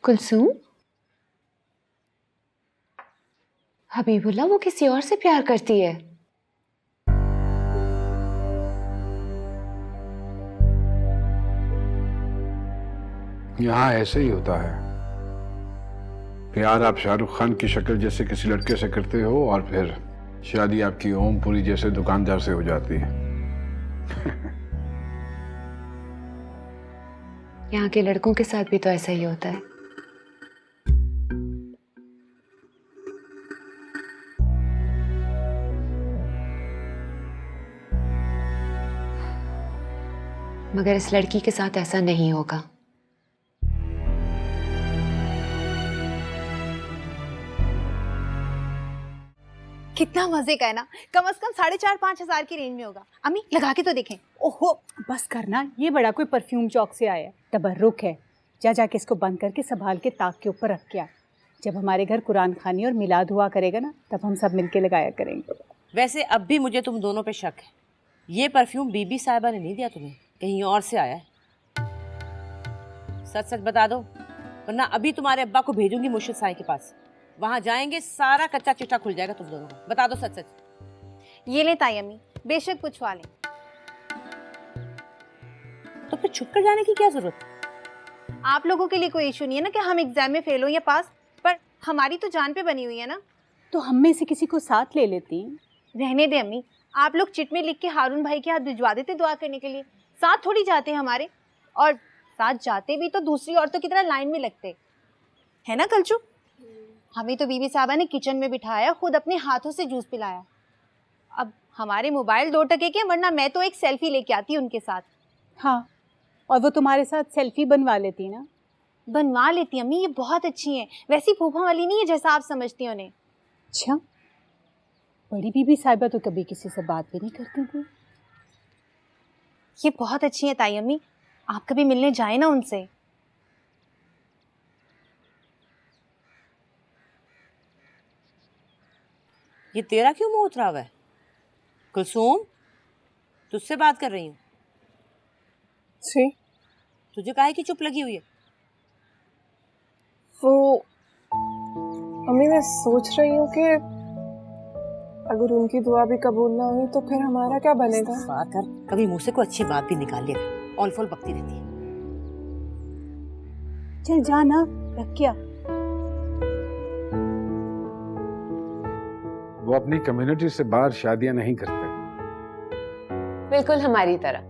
कुलसूम, हबीबुल्लाह वो किसी और से प्यार करती है। यहाँ ऐसे ही होता है। प्यार आप शाहरुख खान की शक्ल जैसे किसी लड़के से करते हो और फिर शादी आपकी ओमपुरी जैसे दुकानदार से हो जाती है। यहाँ के लड़कों के साथ भी तो ऐसा ही होता है। मगर इस लड़की के साथ ऐसा नहीं होगा। कितना मजे का है ना। कम से कम 4,500-5,000 की रेंज में होगा। अम्मी लगा के तो देखें। ओहो बस करना, ये बड़ा कोई परफ्यूम चौक से आया है, तबर्रुक है। जा जाके इसको बंद करके संभाल के ताक के ऊपर रख के आ। जब हमारे घर कुरान खानी और मिलाद हुआ करेगा ना, तब हम सब मिलके लगाया करेंगे। वैसे अब भी मुझे तुम दोनों पे शक है। ये परफ्यूम बीबी साहिबा ने नहीं दिया तुम्हें, कहीं और से आया है। सच सच बता दो, वरना अभी तुम्हारे अब्बा को भेजूंगी मुर्शिद साईं के पास। वहां जाएंगे, सारा कच्चा चिट्ठा खुल जाएगा तुम दोनों का। बता दो सच सच। ये ले ताई अम्मी, बेशक पूछवा लें। तो फिर छुप कर जाने की क्या जरूरत? आप लोगों के लिए कोई इशू नहीं है ना कि हम एग्जाम में फेल हो या पास, पर हमारी तो जान पे बनी हुई है ना। तो हम में से किसी को साथ ले लेती। रहने दे अम्मी, आप लोग चिट में लिख के हारून भाई के हाथ भिजवा देते दुआ करने के लिए। साथ थोड़ी जाते हमारे, और साथ जाते भी तो दूसरी औरतों की तरह लाइन में लगते है ना कलचू। हमें तो बीबी साहबा ने किचन में बिठाया, खुद अपने हाथों से जूस पिलाया। अब हमारे मोबाइल 2 टके के, वरना मैं तो एक सेल्फी लेके आती उनके साथ। हाँ, और वो तुम्हारे साथ सेल्फी बनवा लेती ना। बनवा लेती अम्मी, ये बहुत अच्छी हैं। वैसी फूफा वाली नहीं है जैसा आप समझती हो उन्हें। अच्छा, बड़ी बीबी साहिबा तो कभी किसी से बात भी नहीं करती थी। ये बहुत अच्छी है ताई अम्मी, आप कभी मिलने जाए ना उनसे। ये तेरा क्यों मुंह उतरा हुआ है? कुलसूम, तुझसे बात कर रही हूँ। जी, तुझे काहे की चुप लगी हुई है? वो अम्मी मैं सोच रही हूँ कि अगर उनकी दुआ भी कबूल ना हुई तो फिर हमारा क्या बनेगा। बात कर, कभी मुंह से कोई अच्छी बात भी निकाल लिया कर। ऑल फॉल बकती रहती है। चल जा ना, रख क्या। वो अपनी कम्युनिटी से बाहर शादियां नहीं करते। बिल्कुल हमारी तरह।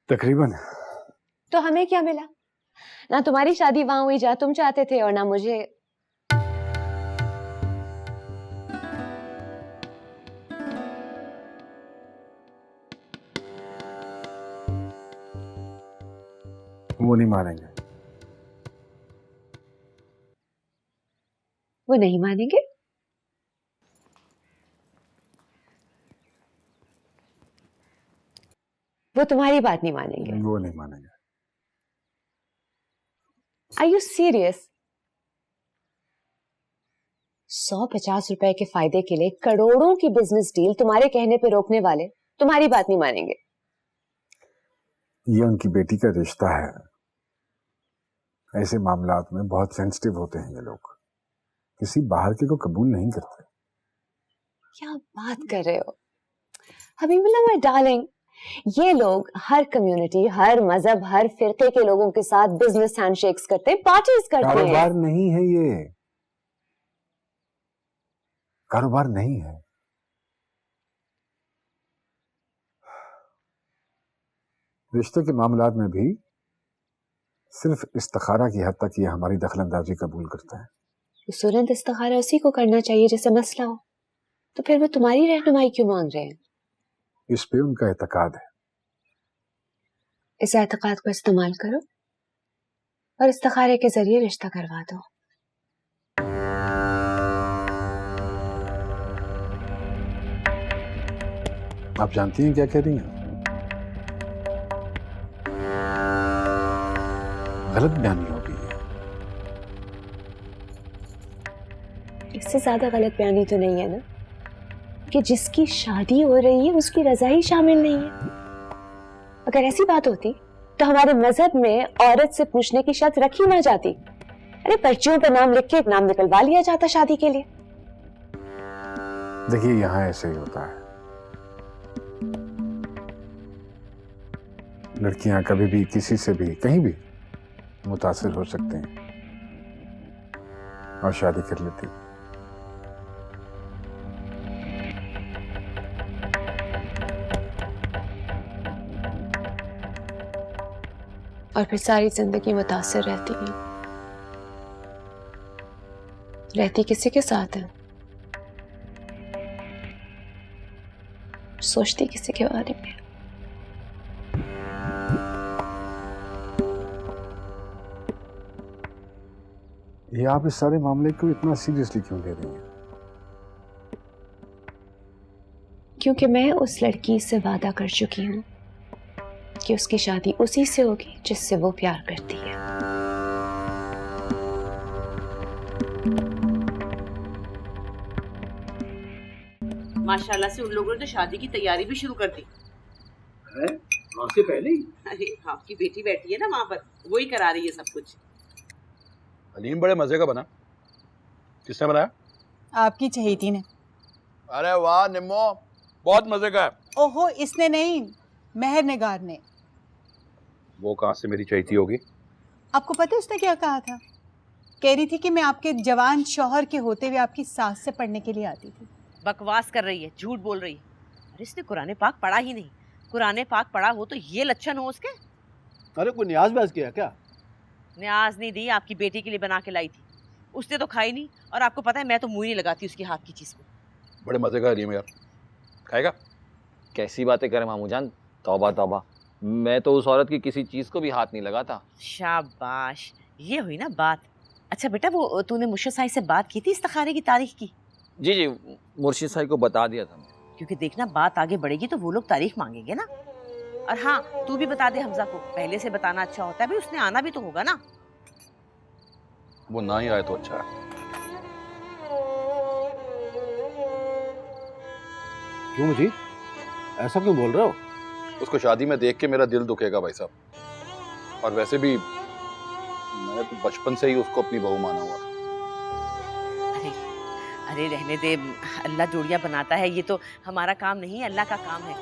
तकरीबन। तो हमें क्या मिला? ना तुम्हारी शादी वहां हुई जहां तुम चाहते थे, और ना मुझे। वो नहीं मानेंगे। वो नहीं मानेंगे? वो तुम्हारी बात नहीं मानेंगे? वो नहीं मानेंगे। Are you serious? 150 रुपए के फायदे के लिए करोड़ों की बिजनेस डील तुम्हारे कहने पे रोकने वाले तुम्हारी बात नहीं मानेंगे? ये उनकी बेटी का रिश्ता है। ऐसे मामलात में बहुत सेंसिटिव होते हैं ये लोग। किसी बाहर के को कबूल नहीं करते। क्या बात कर रहे हो हबीबुल्लाह माय डार्लिंग? ये लोग हर कम्युनिटी, हर मजहब, हर फिरके के लोगों के साथ बिजनेस हैंडशेक्स करते हैं, पार्टीज करते हैं। कारोबार नहीं है ये, कारोबार नहीं है। रिश्ते के मामलात में भी सिर्फ इस्तिखारा की हद तक ये हमारी दखलंदाजी कबूल करता है। तुरंत इस्तिखारा उसी को करना चाहिए जैसे मसला हो, तो फिर वो तुम्हारी रहनुमाई क्यों मांग रहे हैं? इस पे उनका एतकाद है। इस एतकाद को इस्तेमाल करो और इस्तिखारे के जरिए रिश्ता करवा दो। आप जानती हैं क्या कह रही हैं? गलत बयानी हो गई है। इससे ज्यादा गलत बयानी तो नहीं है ना? कि जिसकी शादी हो रही है उसकी रजा ही शामिल नहीं है। अगर ऐसी बात होती तो हमारे मजहब में औरत से पूछने की शर्त रखी ना जाती। अरे पर्चियों पर नाम लिख के नाम निकलवा लिया जाता शादी के लिए। देखिए यहाँ ऐसे ही होता है, लड़कियां कभी भी किसी से भी कहीं भी मुतासिर हो सकते हैं और शादी कर लेती हैं। और फिर सारी जिंदगी मुतासिर रहती है। रहती किसी के साथ है, सोचती किसी के बारे में। ये आप इस सारे मामले को इतना सीरियसली क्यों ले रही हैं? क्योंकि मैं उस लड़की से वादा कर चुकी हूं कि उसकी शादी उसी से होगी जिससे वो प्यार करती है। माशाल्लाह से उन लोगों ने तो शादी की तैयारी भी शुरू कर दी है आपसे पहले ही। अरे आपकी बेटी बैठी है ना वहाँ पर, वही करा रही है सब कुछ। हलीम बड़े मजे का बना। किसने बनाया? आपकी चहेती ने। अरे वाह निम्मो, बहुत मजे का है। ओहो, इसने नहीं, मेहर निगार ने। वो कहाँ से मेरी चहेती होगी? आपको पता है उसने क्या कहा था? कह रही थी कि मैं आपके जवान शौहर के होते हुए आपकी सास से पढ़ने के लिए आती थी। बकवास कर रही है, झूठ बोल रही है। अरे इसने कुरान पाक पढ़ा ही नहीं। कुरान पाक पढ़ा हो तो ये लक्षण हो उसके। अरे कोई न्याज ब्याज किया क्या? न्याज नहीं दी, आपकी बेटी के लिए बना के लाई थी। उसने तो खाई नहीं, और आपको पता है मैं तो मुंह नहीं लगाती उसके हाथ की चीज को। बड़े मजे का हलीम यार, खाएगा? कैसी बातें करें मामू जान, तौबा तौबा, मैं तो उस औरत की किसी चीज को भी हाथ नहीं लगाता। शाबाश, ये हुई ना बात। अच्छा बेटा, वो तूने मुर्शिद साई से बात की थी इस्तिखारे की तारीख की? जी जी, मुर्शिद साई को बता दिया था। क्योंकि देखना बात आगे बढ़ेगी तो वो लोग तारीख मांगेंगे ना। और हाँ, तू भी बता दे हमजा को, पहले से बताना अच्छा होता है भाई, उसने आना भी तो होगा ना। वो ना ही आए तो अच्छा है। क्यों मुझे ऐसा क्यों बोल रहे हो? उसको शादी में देख के मेरा दिल दुखेगा भाई साहब। और वैसे भी मैंने तो बचपन से ही उसको अपनी बहू माना हुआ था। अरे रहने दे, अल्लाह जोड़ियां बनाता है, ये तो हमारा काम नहीं, अल्लाह का काम है।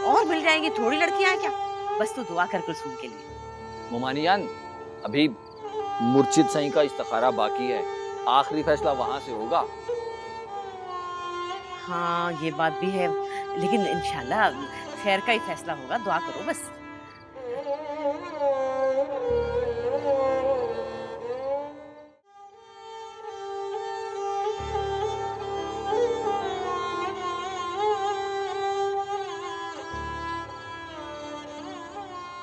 और मिल जाएंगी, थोड़ी लड़कियां हैं क्या? बस तू दुआ कर कुलसूम के लिए। मोमानी जान, अभी मुर्शिद साई का इस्तिखारा बाकी है, आखिरी फैसला वहां से होगा। हाँ ये बात भी है, लेकिन इंशाल्लाह खैर का ही फैसला होगा, दुआ करो बस।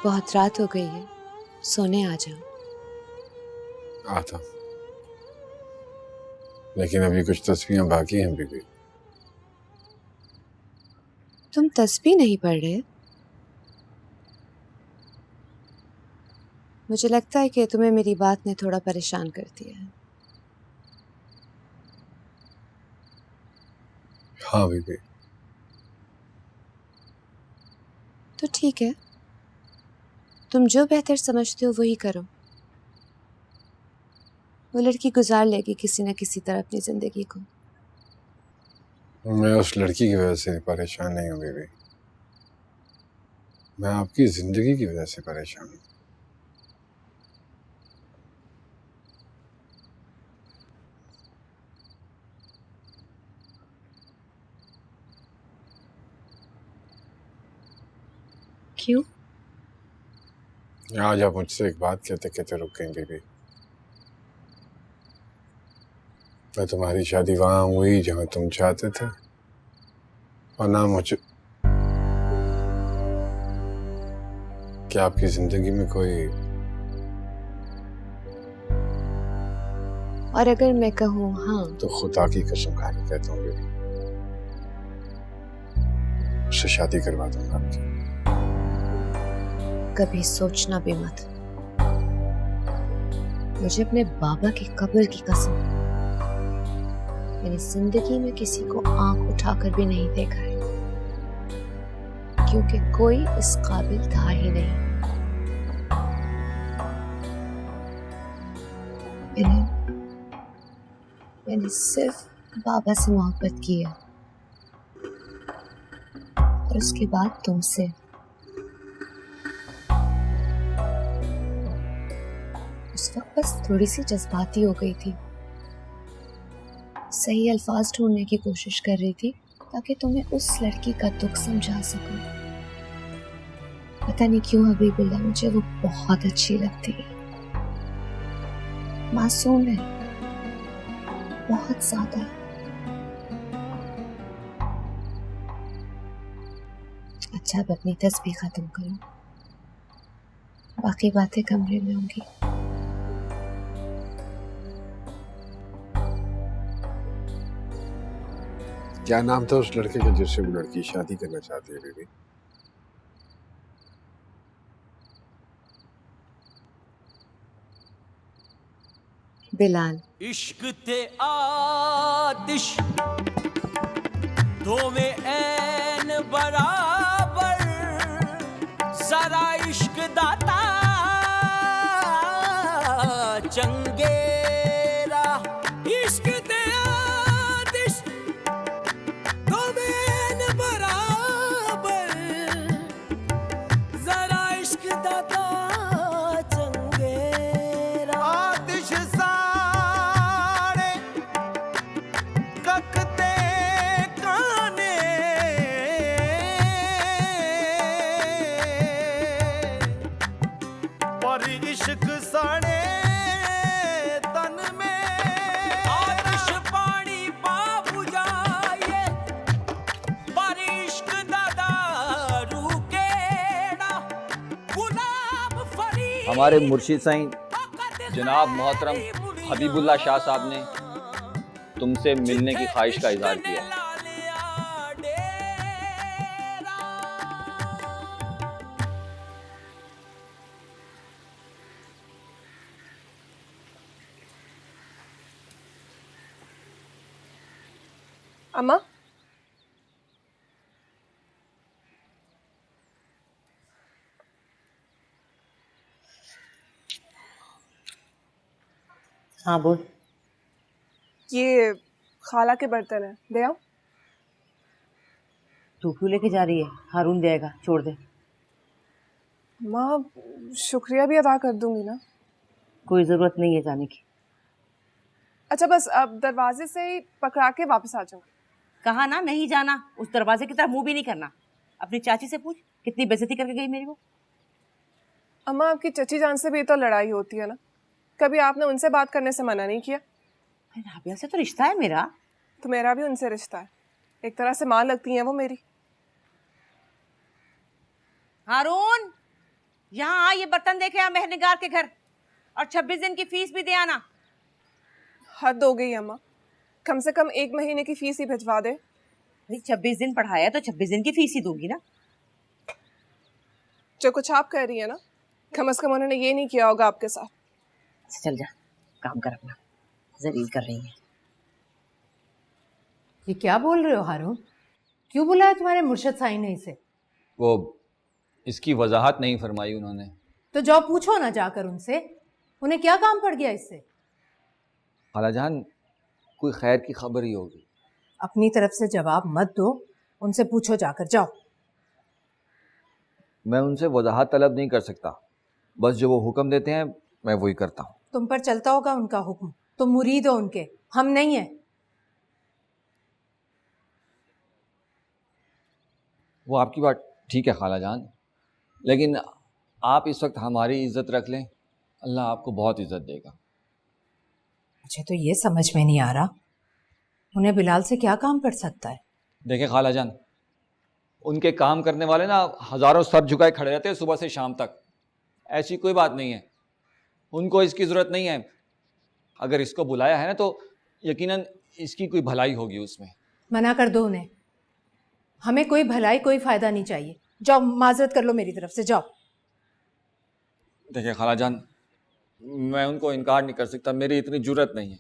बहुत रात हो गई है, सोने आ जाओ। आता, लेकिन अभी कुछ तस्वीरें बाकी हैं बीबी। तुम तस्बीह नहीं पढ़ रहे? मुझे लगता है कि तुम्हें मेरी बात ने थोड़ा परेशान कर दिया है। हाँ बीबी। तो ठीक है, तुम जो बेहतर समझते हो वही करो। वो लड़की गुजार लेगी किसी न किसी तरह अपनी जिंदगी को। मैं उस लड़की की वजह से परेशान नहीं हूँ बीबी, मैं आपकी जिंदगी की वजह से परेशान हूँ। क्यों? आज आप मुझसे एक बात कहते कहते रुक गई बीबी। मैं तुम्हारी शादी वहां हुई जहां तुम चाहते थे, और ना मुझे क्या आपकी जिंदगी में कोई। और अगर मैं कहूँ हाँ, तो खुदा की कसम खा के कहता हूँ बीबी, उससे शादी करवा दूंगा आपकी। कभी सोचना भी मत। मुझे अपने बाबा की कब्र की कसम, मैंने जिंदगी में किसी को आंख उठाकर भी नहीं देखा है, क्योंकि कोई इस काबिल था ही नहीं। मैंने सिर्फ बाबा से मोहब्बत की है और उसके बाद तुमसे। उस वक्त बस थोड़ी सी जज्बाती हो गई थी, सही अल्फाज ढूंढने की कोशिश कर रही थी ताकि तुम्हें उस लड़की का दुख समझा सकूं। पता नहीं क्यों हबीबुल्लाह, मुझे वो बहुत अच्छी लगती है। मासूम है, बहुत ज्यादा। अच्छा, अब अपनी तस्बीह खत्म करो, बाकी बातें कमरे में होंगी। क्या नाम था उस लड़के का जिससे वो लड़की शादी करना चाहती है बेबी? बिलाल। इश्क ते आतिश दो में ऐन बराबर, जरा इश्क दाता चंगेरा। इश्क ते आतिश दो में ऐन बराबर, जरा इश्क दाता चंगेरा। आतिश इश्क साड़े तन में, आतिश पानी पा बुझाए, पर इश्क दादा रूकेड़ा। गुलाब फरी हमारे मुर्शिद साईं जनाब मोहतरम हबीबुल्लाह शाह साहब ने तुमसे मिलने की ख्वाहिश का इजहार किया है। अम्मा, हाँ बोल। ये खाला के बर्तन है, दे आओ। तू क्यों लेके जा रही है? हारून देगा, छोड़ दे। माँ, शुक्रिया भी अदा कर दूंगी ना। कोई जरूरत नहीं है जाने की। अच्छा, बस अब दरवाजे से ही पकड़ा के वापस आ जाओ। कहा ना नहीं जाना, उस दरवाजे की तरफ मुंह भी नहीं करना। अपनी चाची से पूछ कितनी बेइज्जती करके गई मेरी वो। अम्मा, आपकी चची जान से भी तो लड़ाई होती है ना, कभी आपने उनसे बात करने से मना नहीं किया? राबिया से तो रिश्ता है मेरा। तो मेरा भी उनसे रिश्ता है, एक तरह से माँ लगती हैं वो मेरी। हारून, यहाँ आ, ये बर्तन देखे आ मेहरनिगार के घर, और 26 दिन की फीस भी दे आना। हद हो गई अम्मा, कम से कम 1 महीने की फीस ही भिजवा दे। 26 दिन पढ़ाया तो 26 दिन की फीस ही दूंगी ना। जो कुछ आप कह रही है ना, कम से कम उन्होंने ये नहीं किया होगा आपके साथ। चल जा, काम कर अपना, जलील कर रही है। ये क्या बोल रहे हो हारून? क्यों बुलाया तुम्हारे मुर्शद साईं ने इसे? वो इसकी वजाहत नहीं फरमाई उन्होंने। तो जाओ पूछो ना जाकर उनसे, उन्हें क्या काम पड़ गया इससे? खालाजान, कोई खैर की खबर ही होगी। अपनी तरफ से जवाब मत दो, उनसे पूछो जाकर, जाओ। मैं उनसे वजाहत तलब नहीं कर सकता, बस जो वो हुक्म देते हैं मैं वही करता हूँ। तुम पर चलता होगा उनका हुक्म, तुम मुरीद हो उनके, हम नहीं है। वो आपकी बात ठीक है खालाजान, लेकिन आप इस वक्त हमारी इज्जत रख लें, अल्लाह आपको बहुत इज्जत देगा। मुझे तो ये समझ में नहीं आ रहा, उन्हें बिलाल से क्या काम पड़ सकता है? देखें खालाजान, उनके काम करने वाले ना हज़ारों सर झुकाए खड़े रहते हैं सुबह से शाम तक। ऐसी कोई बात नहीं है, उनको इसकी ज़रूरत नहीं है। अगर इसको बुलाया है ना तो यकीनन इसकी कोई भलाई होगी उसमें। मना कर दो उन्हें, हमें कोई भलाई कोई फ़ायदा नहीं चाहिए। जाओ माजरत कर लो मेरी तरफ से, जाओ। देखिए खालाजान, मैं उनको इनकार नहीं कर सकता, मेरी इतनी जुर्रत नहीं है,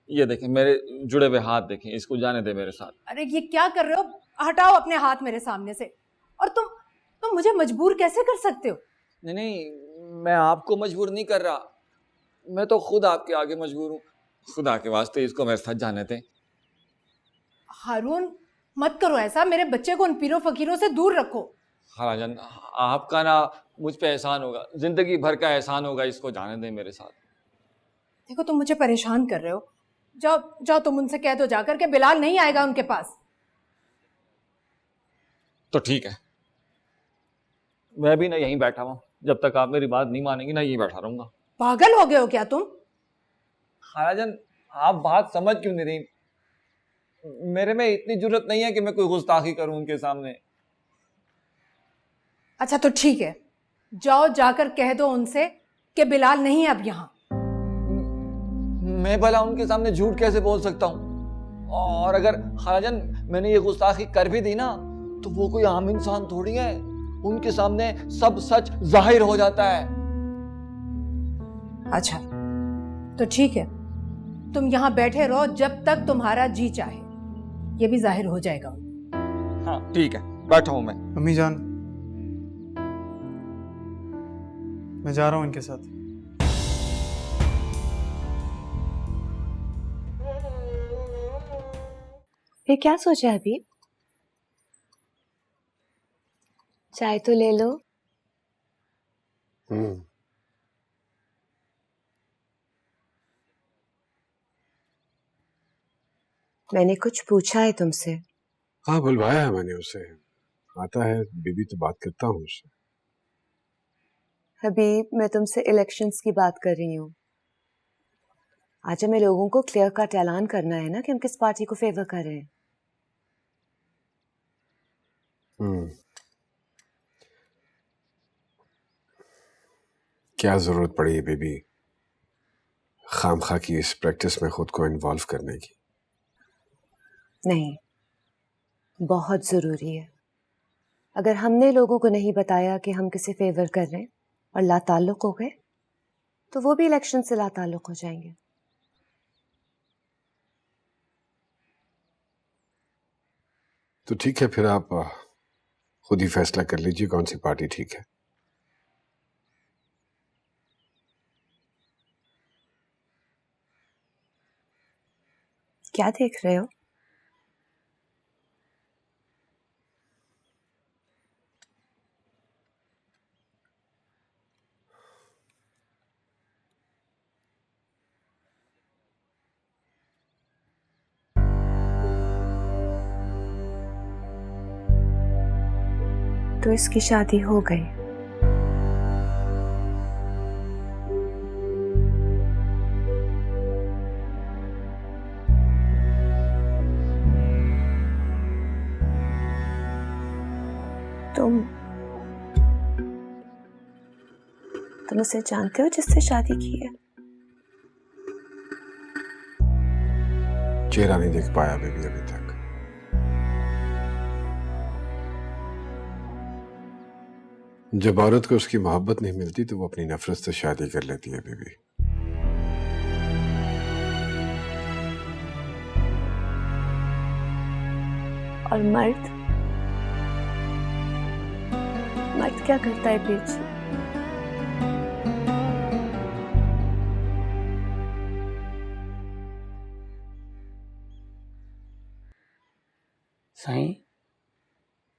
ये देखें मेरे जुड़े हुए हाथ देखें, इसको जाने दे मेरे साथ। अरे ये क्या कर रहे हो? हटाओ अपने हाथ मेरे सामने से। और तुम मुझे मजबूर कैसे कर सकते हो? नहीं नहीं, मैं आपको मजबूर नहीं कर रहा, मैं तो खुद आपके आगे मजबूर हूँ। खुदा के वास्ते इसको मेरे साथ जाने दें। हारून मत करो ऐसा, मेरे बच्चे को उन पीरों फकीरों से दूर रखो। खालाजान आपका ना मुझ पे एहसान होगा, जिंदगी भर का एहसान होगा, इसको जाने दें मेरे साथ। देखो तुम मुझे परेशान कर रहे हो, जाओ जाओ, तुम उनसे कह दो जाकर के बिलाल नहीं आएगा उनके पास। तो ठीक है, मैं भी ना यहीं बैठा हूँ, जब तक आप मेरी बात नहीं मानेंगी ना यहीं बैठा रहूंगा। पागल हो गए हो क्या तुम? खालाजान आप बात समझ क्यों नहीं रही? मेरे में इतनी जरूरत नहीं है कि मैं कोई गुस्ताखी करूं उनके सामने। अच्छा तो ठीक है, जाओ जाकर कह दो उनसे कि बिलाल नहीं है अब यहाँ। मैं भला उनके सामने झूठ कैसे बोल सकता हूँ? और अगर खालाजान मैंने ये गुस्ताखी कर भी दी ना तो वो कोई आम इंसान थोड़ी है, उनके सामने सब सच जाहिर हो जाता है। अच्छा तो ठीक है, तुम यहाँ बैठे रहो जब तक तुम्हारा जी चाहे, ये भी जाहिर हो जाएगा। हाँ ठीक है, बैठा हूं मैं। अम्मी जान, मैं जा रहा हूँ इनके साथ। फिर क्या सोचा है अभी? चाय तो ले लो। मैंने कुछ पूछा है तुमसे? हाँ बुलवाया है मैंने उसे, आता है बीबी तो बात करता हूँ उससे। हबीब मैं तुमसे इलेक्शंस की बात कर रही हूँ। आज हमें लोगों को क्लियर कट ऐलान करना है ना कि हम किस पार्टी को फेवर कर रहे हैं। क्या जरूरत पड़ी है बेबी खामखा की इस प्रैक्टिस में खुद को इन्वॉल्व करने की? नहीं, बहुत जरूरी है। अगर हमने लोगों को नहीं बताया कि हम किसे फेवर कर रहे हैं और लाताल्लुक हो गए तो वो भी इलेक्शन से लाताल्लुक हो जाएंगे। तो ठीक है, फिर आप खुद ही फैसला कर लीजिए कौन सी पार्टी ठीक है। क्या देख रहे हो? तो इसकी शादी हो गई। तुम उसे जानते हो जिससे शादी की है? चेहरा नहीं देख पाया बेबी अभी तक। जब औरत को उसकी मोहब्बत नहीं मिलती तो वो अपनी नफरत से शादी कर लेती है बेबी। और मर्द क्या करता है बीच? साईं,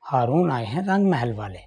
हारून आए हैं रंग महल वाले।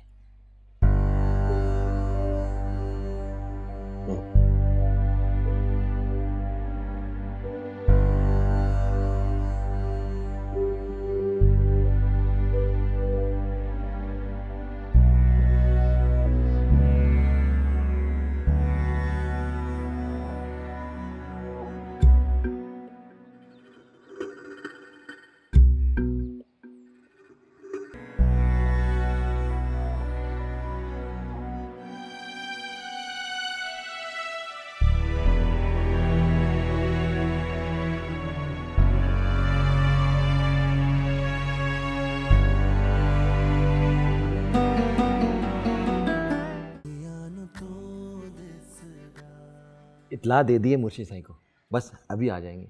इतला दे दिए मुर्शी साईं को, बस अभी आ जाएंगे।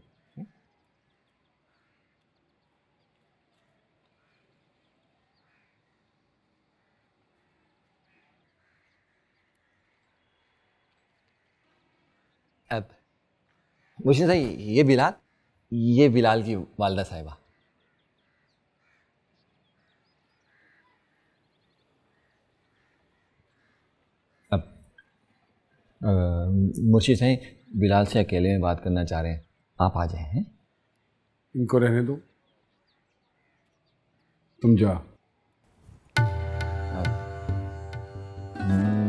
अब मुझे सही, ये बिलाल की वालदा साहिबा। अब मुर्शिद सही बिलाल से अकेले में बात करना चाह रहे हैं, आप आ जाए। हैं इनको रहने दो, तुम जा।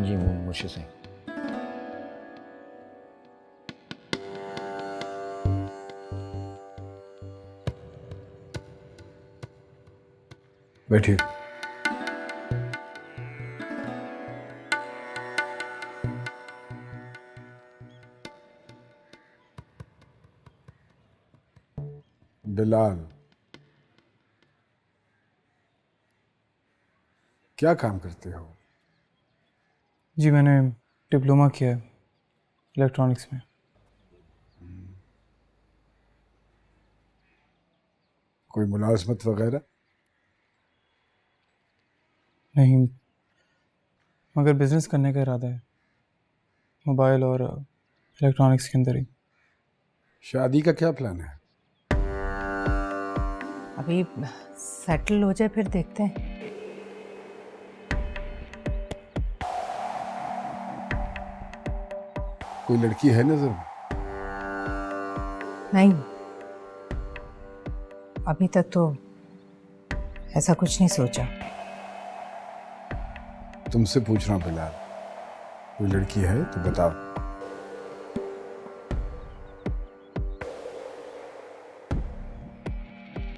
जी मुर्शिद सही। बैठिए। बिलाल, क्या काम करते हो? जी मैंने डिप्लोमा किया है इलेक्ट्रॉनिक्स में। कोई मुलाजमत वगैरह? नहीं, मगर बिजनेस करने का इरादा है, मोबाइल और इलेक्ट्रॉनिक्स के अंदर ही। शादी का क्या प्लान है? अभी सेटल हो जाए फिर देखते हैं। कोई लड़की है नजर में? नहीं, अभी तक तो ऐसा कुछ नहीं सोचा। तुमसे पूछ रहा हूं बिलाल, कोई लड़की है तो बताओ।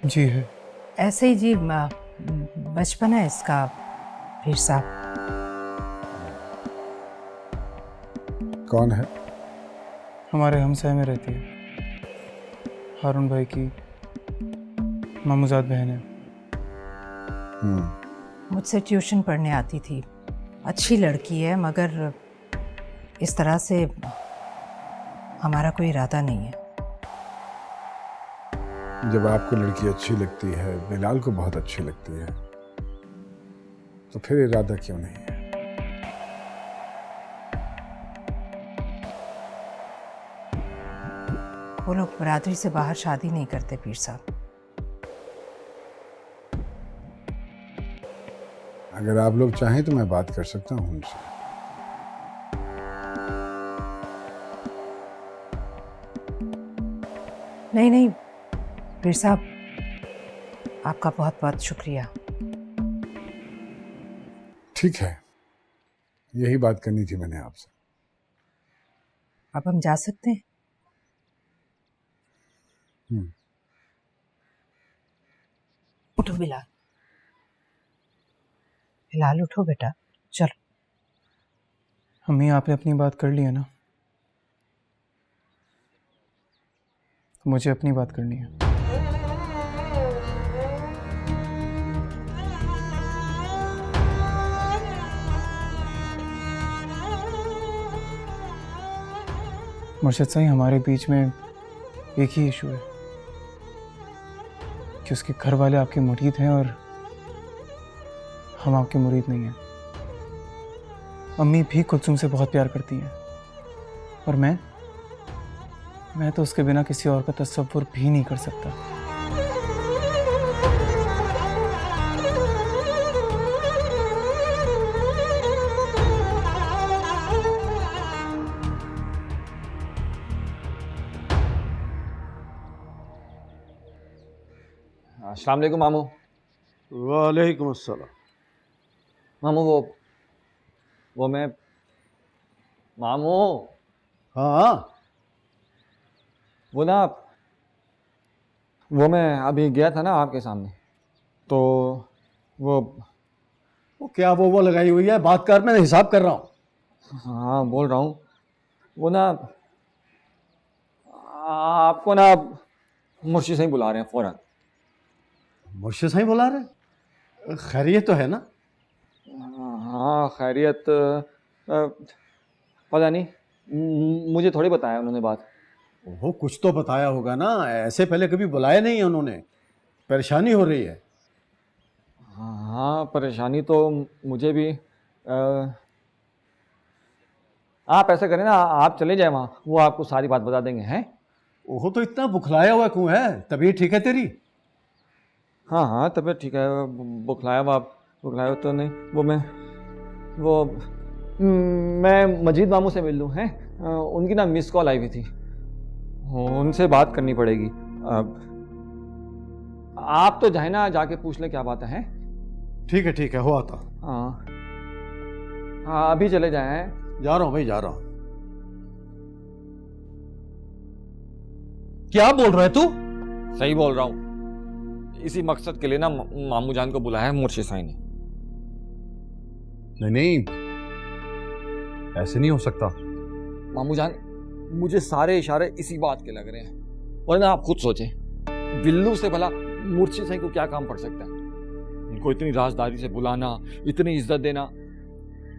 जी है। ऐसे ही जी, बचपन है इसका पीर साहब। कौन है? हमारे हमसाए में रहती है, हारून भाई की मामूजाद बहन है। मुझसे ट्यूशन पढ़ने आती थी, अच्छी लड़की है, मगर इस तरह से हमारा कोई इरादा नहीं है। जब आपको लड़की अच्छी लगती है, बिलाल को बहुत अच्छी लगती है, तो फिर इरादा क्यों नहीं है? वो लोग बरादरी से बाहर शादी नहीं करते पीर साहब। अगर आप लोग चाहें तो मैं बात कर सकता हूँ उनसे। नहीं नहीं पीर साहब, आपका बहुत बहुत शुक्रिया। ठीक है, यही बात करनी थी मैंने आपसे। अब हम जा सकते हैं? उठो बिलाल, बिलाल उठो बेटा, चलो। अम्मी, आपने अपनी बात कर ली है ना, तो मुझे अपनी बात करनी है। मुर्शिद साईं, हमारे बीच में एक ही इशू है कि उसके घर वाले आपके मुरीद हैं और हम आपके मुरीद नहीं हैं। अम्मी भी कुलसुम से बहुत प्यार करती हैं, और मैं तो उसके बिना किसी और का तसव्वुर भी नहीं कर सकता। अस्सलाम वालेकुम मामू। वालेकुम अस्सलाम। मामू वो मैं मामू, हाँ वो ना, वो मैं अभी गया था ना आपके सामने, तो वो क्या वो लगाई हुई है? बात कर, मैं हिसाब कर रहा हूँ। हाँ बोल रहा हूँ, वो ना आपको ना मुर्शिद सही बुला रहे हैं फौरन। मुर्शिद साईं बुला रहे? खैरियत तो है ना? हाँ खैरियत, पता नहीं, मुझे थोड़ी बताया उन्होंने बात। वो कुछ तो बताया होगा ना, ऐसे पहले कभी बुलाया नहीं है उन्होंने। परेशानी हो रही है। हाँ परेशानी तो मुझे भी, आप ऐसा करें ना, आप चले जाए वहाँ, वो आपको सारी बात बता देंगे। हैं? वो तो इतना बुखलाया हुआ क्यों है? तबीयत ठीक है तेरी? हाँ हाँ, तबीयत ठीक है। बुखलाया बुखलाया तो नहीं, मैं मजीद मामू से मिल लूँ। हैं? उनकी ना मिस कॉल आई हुई थी, उनसे बात करनी पड़ेगी। आप तो जाए ना, जाके पूछ ले क्या बात है। ठीक है, हो आता। हाँ हाँ, अभी चले जाए। जा रहा हूँ भाई, जा रहा हूँ। क्या बोल रहा है तू? सही बोल रहा हूँ। इसी मकसद के लिए ना मामू जान को बुलाया है मुर्शिद साईं ने। नहीं, ऐसे नहीं हो सकता। मामू जान, मुझे सारे इशारे इसी बात के लग रहे हैं। वरना आप खुद सोचें, बिल्लू से भला मुर्शिद साईं को क्या काम पड़ सकता है? उनको इतनी राजदारी से बुलाना, इतनी इज्जत देना,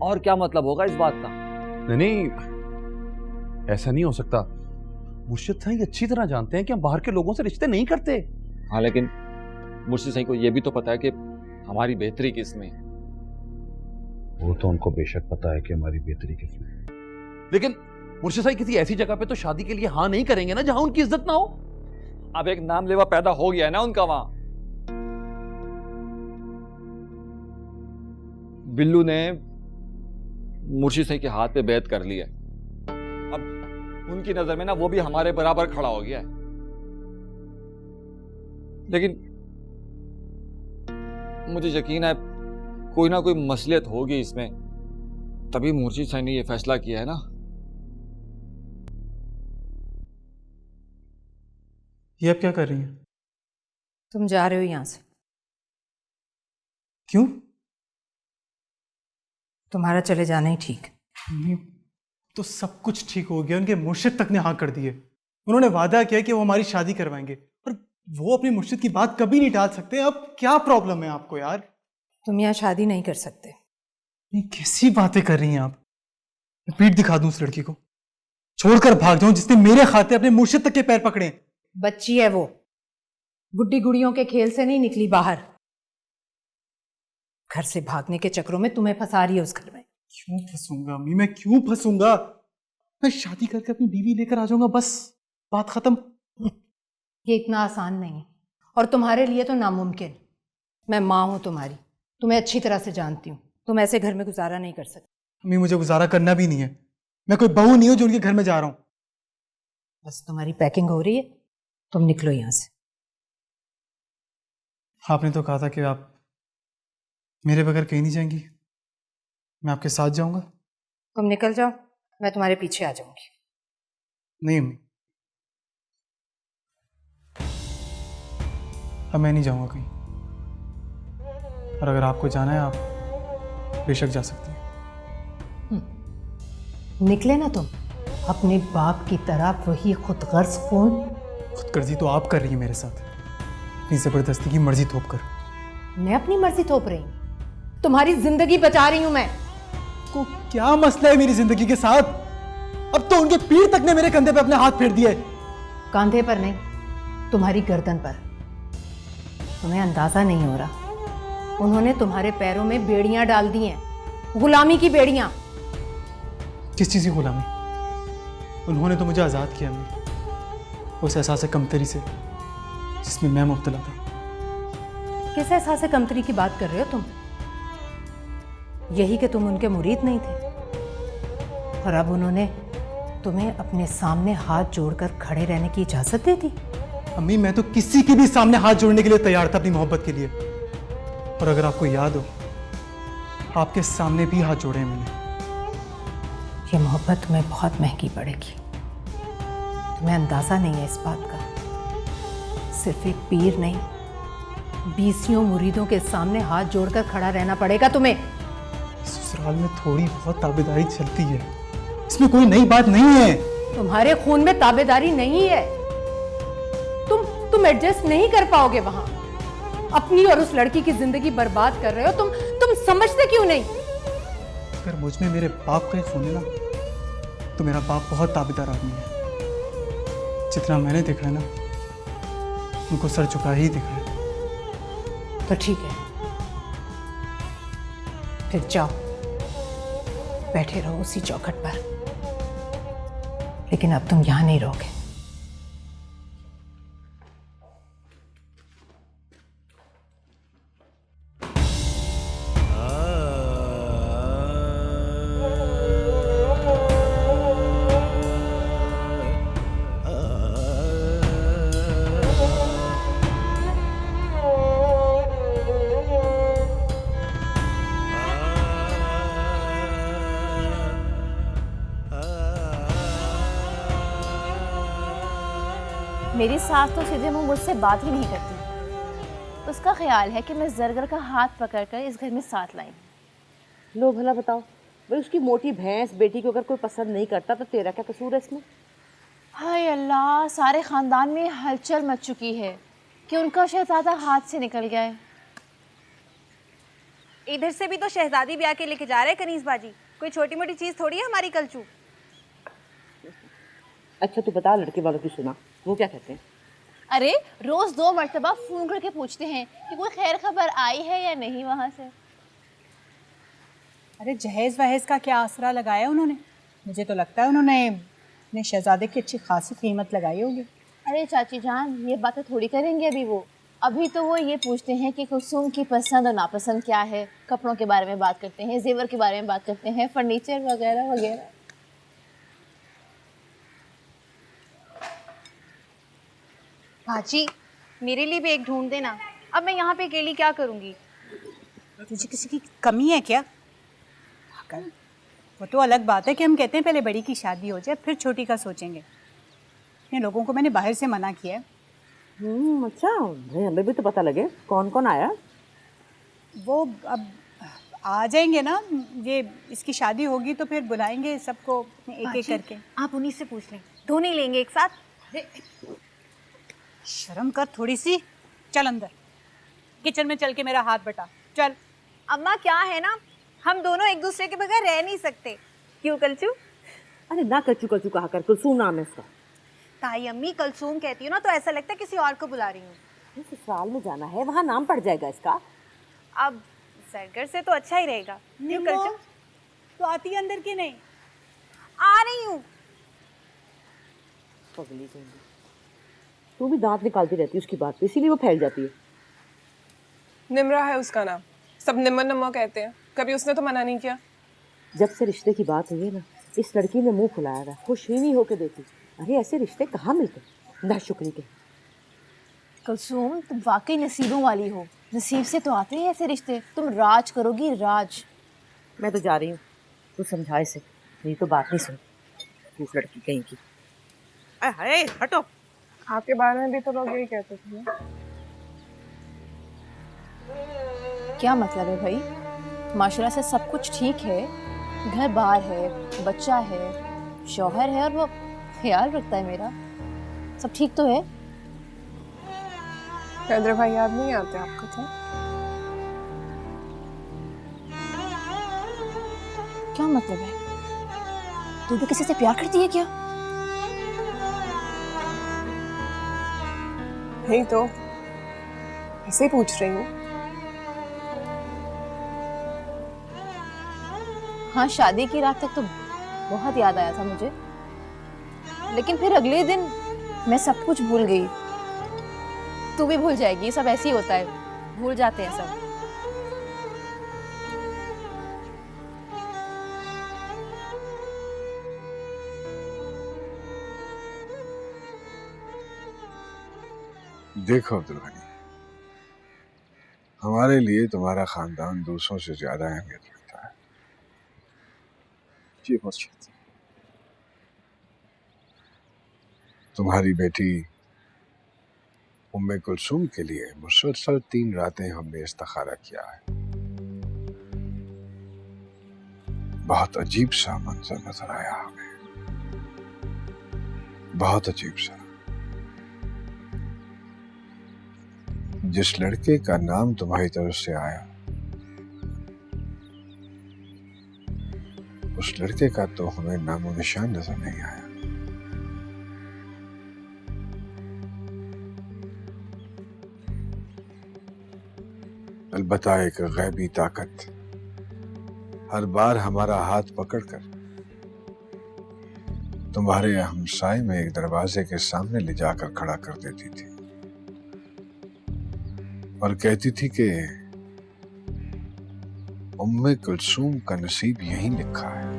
और क्या मतलब होगा इस बात का? नहीं, ऐसा नहीं हो सकता। मुर्शिद साईं अच्छी तरह जानते हैं कि हम बाहर के लोगों से रिश्ते नहीं करते। हाँ, लेकिन मुर्शिद साईं को यह भी तो पता है कि हमारी बेहतरी किस में है। वो तो उनको बेशक पता है कि हमारी बेहतरी किस में है, लेकिन मुर्शिद साईं किसी ऐसी जगह पे तो शादी के लिए हाँ नहीं करेंगे ना जहां उनकी इज्जत ना हो। अब एक नाम लेवा पैदा हो गया है ना उनका वहां। बिल्लू ने मुर्शिद साईं के हाथ पे बैत कर ली है। अब उनकी नजर में ना वो भी हमारे बराबर खड़ा हो गया है। लेकिन मुझे यकीन है कोई ना कोई मसलियत होगी इसमें, तभी मुर्शिद साईं ने ये फैसला किया है ना। ये अब क्या कर रही हैं? तुम जा रहे हो यहाँ से? क्यों? तुम्हारा चले जाना ही ठीक। तो सब कुछ ठीक हो गया, उनके मुर्शिद तक ने हाँ कर दिए। उन्होंने वादा किया कि वो हमारी शादी करवाएंगे, पर वो अपने मुर्शिद की बात कभी नहीं टाल सकते। अब क्या प्रॉब्लम है आपको यार? तुम यहाँ शादी नहीं कर सकते। नहीं, कैसी बातें कर रही हैं आप? मैं पीठ दिखा दूं उस लड़की को, छोड़कर भाग जाऊं जिसने मेरे खाते अपने मुर्शिद तक के पैर पकड़े। बच्ची है वो, गुड्डी गुड़ियों के खेल से नहीं निकली बाहर। घर से भागने के चक्रों में तुम्हें फंसा रही है उस घर में। क्यों फंसूंगा अम्मी, मैं क्यों फंसूंगा? मैं शादी करके अपनी बीवी लेकर आ जाऊंगा, बस बात खत्म। ये इतना आसान नहीं है, और तुम्हारे लिए तो नामुमकिन। मैं माँ हूं तुम्हारी, तुम्हें अच्छी तरह से जानती हूँ। तुम ऐसे घर में गुजारा नहीं कर सकते। अम्मी, मुझे गुजारा करना भी नहीं है। मैं कोई बहू नहीं हूं जो उनके घर में जा रहा हूं। बस तुम्हारी पैकिंग हो रही है, तुम निकलो यहां से। आपने तो कहा था कि आप मेरे बगैर कहीं नहीं जाएंगी, मैं आपके साथ जाऊंगा। तुम निकल जाओ, मैं तुम्हारे पीछे आ जाऊंगी। नहीं अम्मी, अब मैं नहीं जाऊंगा कहीं, और अगर आपको जाना है आप बेशक जा सकती हैं। निकले ना तुम अपने बाप की तरह, वही खुदगर्ज खून। खुदगर्जी तो आप कर रही हैं मेरे साथ, अपनी जबरदस्ती की मर्जी थोप कर। मैं अपनी मर्जी थोप रही हूँ? तुम्हारी जिंदगी बचा रही हूं मैं। को क्या मसला है मेरी जिंदगी के साथ? अब तो उनके पीर तक ने मेरे कंधे पे अपने हाथ फेर दिए। कंधे पर नहीं, तुम्हारी गर्दन पर। तुम्हें अंदाजा नहीं हो रहा, उन्होंने तुम्हारे पैरों में बेड़ियां डाल दी हैं, गुलामी की बेड़ियां। किस चीज की गुलामी? उन्होंने तो मुझे आजाद किया अम्मी, उस एहसास कमतरी से जिसमें मैं मुब्तला था। किस एहसास कमतरी की बात कर रहे हो तुम? यही कि तुम उनके मुरीद नहीं थे, और अब उन्होंने तुम्हें अपने सामने हाथ जोड़कर खड़े रहने की इजाजत दे दी। अम्मी, मैं तो किसी के भी सामने हाथ जोड़ने के लिए तैयार था अपनी मोहब्बत के लिए, और अगर आपको याद हो, आपके सामने भी हाथ जोड़े हैं मैंने। ये मोहब्बत तुम्हें बहुत महंगी पड़ेगी, तुम्हें अंदाजा नहीं है इस बात का। सिर्फ एक पीर नहीं, 20 मुरीदों के सामने हाथ जोड़कर खड़ा रहना पड़ेगा तुम्हें। ससुराल में थोड़ी बहुत ताबेदारी चलती है, इसमें कोई नई बात नहीं है। तुम्हारे खून में ताबेदारी नहीं है, तुम एडजस्ट नहीं कर पाओगे वहां। अपनी और उस लड़की की जिंदगी बर्बाद कर रहे हो तुम समझते क्यों नहीं? अगर मुझ में मेरे बाप का ही खून है ना, तो मेरा बाप बहुत ताबेदार आदमी है। जितना मैंने देखा है ना, उनको सर झुका ही देखा है। तो ठीक है, फिर जाओ, बैठे रहो उसी चौखट पर। लेकिन अब तुम यहाँ नहीं रहोगे। मेरी सास तो सीधे मुंह मुझसे बात ही नहीं करती। उसका ख्याल है कि मैं जरगर का हाथ पकड़कर इस घर में साथ लाई। लो भला बताओ, भाई उसकी मोटी भैंस बेटी को अगर कोई पसंद नहीं करता तो तेरा क्या कसूर है इसमें? हाय अल्लाह, सारे खानदान में हलचल मच चुकी है कि उनका शहजादा हाथ से निकल गया है। इधर से भी तो शहजादी ब्याह के लेके जा रहे हैं कनीज बाजी। कोई छोटी मोटी चीज थोड़ी है हमारी कलचू। अच्छा तू बता, लड़के वालों की सुना, वो क्या कहते हैं? अरे रोज 2 मर्तबा फोन करके पूछते हैं कि कोई खैर खबर आई है या नहीं वहाँ से। अरे जहेज वहेज का क्या आसरा लगाया उन्होंने? मुझे तो लगता है उन्होंने अपने शहजादे की अच्छी खासी कीमत लगाई होगी। अरे चाची जान, ये बातें थोड़ी करेंगे अभी वो। अभी तो वो ये पूछते हैं कि कुसुम की पसंद और नापसंद क्या है, कपड़ों के बारे में बात करते हैं, जेवर के बारे में बात करते हैं, फर्नीचर वगैरह वगैरह। भाजी मेरे लिए भी एक ढूंढ देना। अब मैं यहाँ पे अकेली क्या करूँगी? तुझे किसी की कमी है क्या? वो तो अलग बात है कि हम कहते हैं पहले बड़ी की शादी हो जाए फिर छोटी का सोचेंगे। इतने लोगों को मैंने बाहर से मना किया है। अच्छा, हमें भी तो पता लगे कौन कौन आया। वो अब आ जाएंगे ना, ये इसकी शादी होगी तो फिर बुलाएंगे सबको एक एक करके। आप उन्हीं से पूछ लें, दो नहीं लेंगे एक साथ। शर्म कर थोड़ी सी। चल अंदर, किचन में चल के मेरा हाथ बटा। चल। अम्मा क्या है ना, हम दोनों एक दूसरे के बगैर रह नहीं सकते। क्यों कलचू? अरे ना कलचू कलचू कहा कर, कुलसूम नाम है इसका। ताई अम्मी कलसूम कहती हूँ ना तो ऐसा लगता है किसी और को बुला रही हूँ। ससुराल में जाना है, वहाँ नाम पड़ जाएगा इसका। अब सरगर से तो अच्छा ही रहेगा। क्यों कलचू? तो आती है अंदर की नहीं? आ रही हूँ। पगली कहेंगी, तू भी दांत निकालती रहती है उसकी बात पे, इसीलिए वो फैल जाती है। निम्रा है उसका नाम, सब निम्न नम्मा कहते हैं। कभी उसने तो मना नहीं किया। जब से रिश्ते की बात हुई है ना, इस लड़की ने मुंह खुलाया था, खुश ही नहीं होके देखी। अरे ऐसे रिश्ते कहाँ मिलते, नाशुक्री के। कुलसूम तुम वाकई नसीबों वाली हो, नसीब से तो आते हैं ऐसे रिश्ते। तुम राज करोगी राज। मैं तो जा रही हूँ, तू समझा इसे, नहीं तो बात नहीं सुन। तू लड़की कहीं की। अरे हटो। आपके बारे में भी तो लोग यही कहते थे ना। क्या मतलब है भाई? माशाल्लाह से सब कुछ ठीक है, घर बार है, बच्चा है, शौहर है और वो ख्याल रखता है मेरा। सब ठीक तो है। हैदर भाई याद नहीं आते आपको? तो क्या मतलब है? तू भी किसी से प्यार करती है क्या? नहीं तो ऐसे ही पूछ रही हूँ। हाँ, शादी की रात तक तो बहुत याद आया था मुझे, लेकिन फिर अगले दिन मैं सब कुछ भूल गई। तू भी भूल जाएगी, सब ऐसे ही होता है, भूल जाते हैं सब। देखो अब्दुल गनी, हमारे लिए तुम्हारा खानदान दूसरों से ज्यादा अहमियत रखता है। जी मुर्शिद। तुम्हारी बेटी उम्मे कुलसूम के लिए मुसलसल 3 रातें हमने इस्तिखारा किया है। बहुत अजीब सा मंजर नजर आया हमें, बहुत अजीब सा। जिस लड़के का नाम तुम्हारी तरफ से आया, उस लड़के का तो हमें नामो निशान नजर नहीं आया। अलबत्ता एक गैबी ताकत हर बार हमारा हाथ पकड़कर तुम्हारे हमसाए में एक दरवाजे के सामने ले जाकर खड़ा कर देती थी और कहती थी कि उम्मे कुलसूम का नसीब यहीं लिखा है।